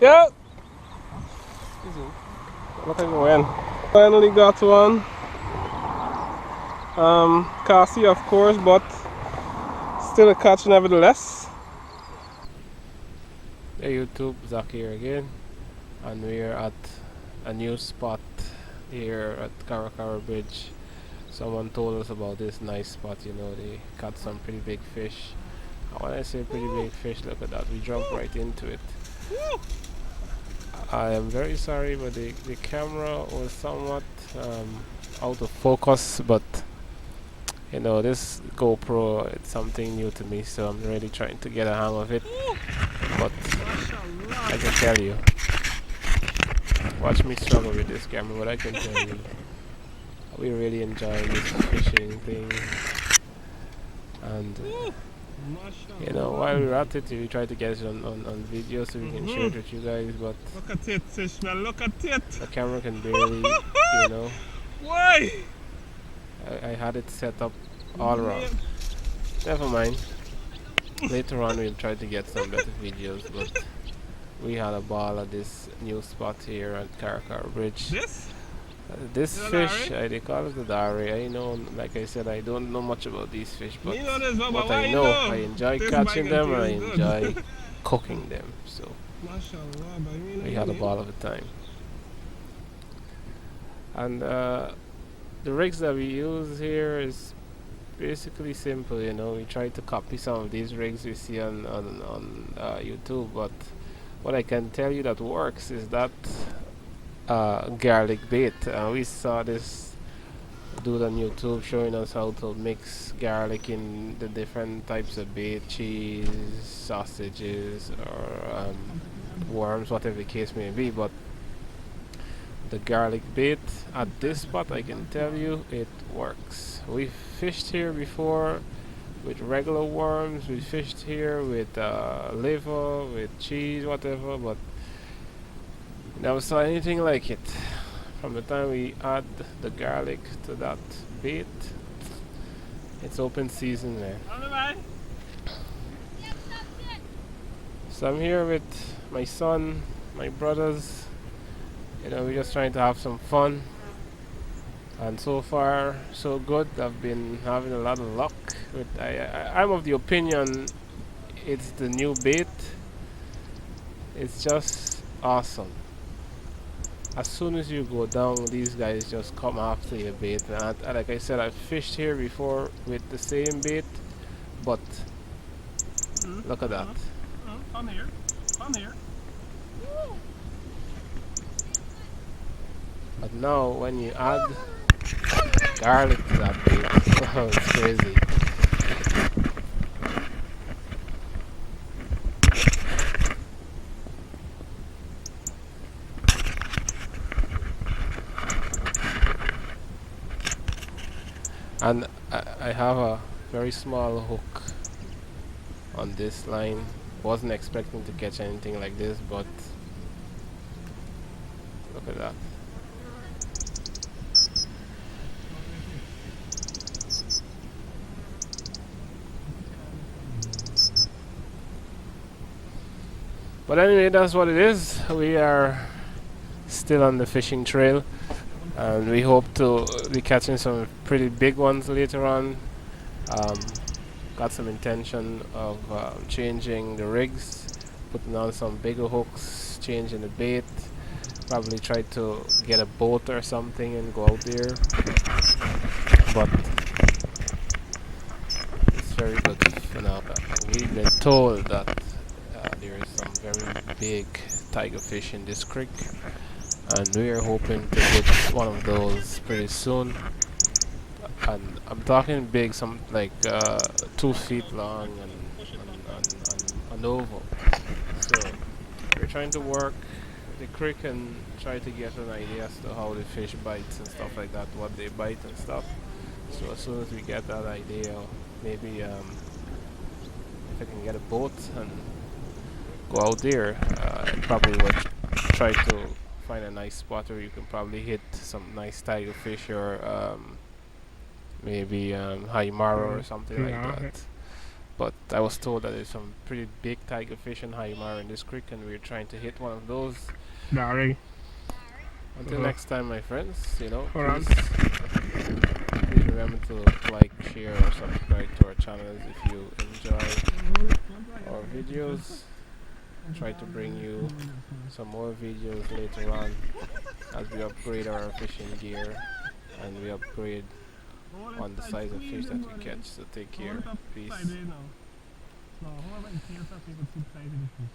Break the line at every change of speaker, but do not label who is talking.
Yeah. Look at going. Finally got one. Cassie, of course, but still a catch nevertheless. Hey YouTube, Zach here again, and we're at a new spot here at Karakara Bridge. Someone told us about this nice spot, you know, they caught some pretty big fish. And when I say pretty big fish, look at that, we jumped right into it. I am very sorry, but the camera was somewhat out of focus, but you know, this GoPro, it's something new to me, so I'm really trying to get a hang of it. But I can tell you, watch me struggle with this camera, but I can tell you, we really enjoy this fishing thing. And you know, while we're at it, we try to get it on video so we can share it with you guys, but
look at it, fishman, look at it.
The camera can barely, you know.
Why?
I had it set up all wrong. Never mind. Later on we'll try to get some better videos, but we had a ball at this new spot here at Karakara Bridge. This fish, they call it the dari. I know, like I said, I don't know much about these fish, but what I know, I enjoy catching them and I enjoy cooking them. So we had a ball of a time. And the rigs that we use here is basically simple, you know. We try to copy some of these rigs we see on YouTube, but what I can tell you that works is that garlic bait. We saw this dude on YouTube showing us how to mix garlic in the different types of bait, cheese, sausages, or worms, whatever the case may be. But the garlic bait at this spot, I can tell you, it works. We fished here before with regular worms, we fished here with liver, with cheese, whatever, but never saw anything like it. From the time we add the garlic to that bait, it's open season there. So I'm here with my son, my brothers. You know, we're just trying to have some fun, and so far so good. I've been having a lot of luck with, I'm of the opinion it's the new bait. It's just awesome. As soon as you go down, these guys just come after your bait. And like I said, I've fished here before with the same bait, but look at that.
Come here, come here.
But now when you add garlic to that bait, oh, it's crazy. And I have a very small hook on this line. Wasn't expecting to catch anything like this, but look at that. But anyway, that's what it is. We are still on the fishing trail, and we hope to be catching some pretty big ones later on. Got some intention of changing the rigs, putting on some bigger hooks, changing the bait, probably try to get a boat or something and go out there. But it's very good for now. We've been told that there is some very big tiger fish in this creek, and we are hoping to get one of those pretty soon. And I'm talking big, some like 2 feet long and oval. So we're trying to work the creek and try to get an idea as to how the fish bites and stuff like that, what they bite and stuff. So as soon as we get that idea, maybe if I can get a boat and go out there, I probably would try to find a nice spot where you can probably hit some nice tiger fish, or maybe haimara or something like that. But I was told that there's some pretty big tiger fish and haimara in this creek, and we're trying to hit one of those.
Darry.
Until next time, my friends,
Hold on.
please remember to like, share, or subscribe to our channels if you enjoy our videos. Try to bring you some more videos later on as we upgrade our fishing gear and we upgrade on the size of fish that we catch. So take care. Peace.
No, hold on, in case I think it's inside of the fish.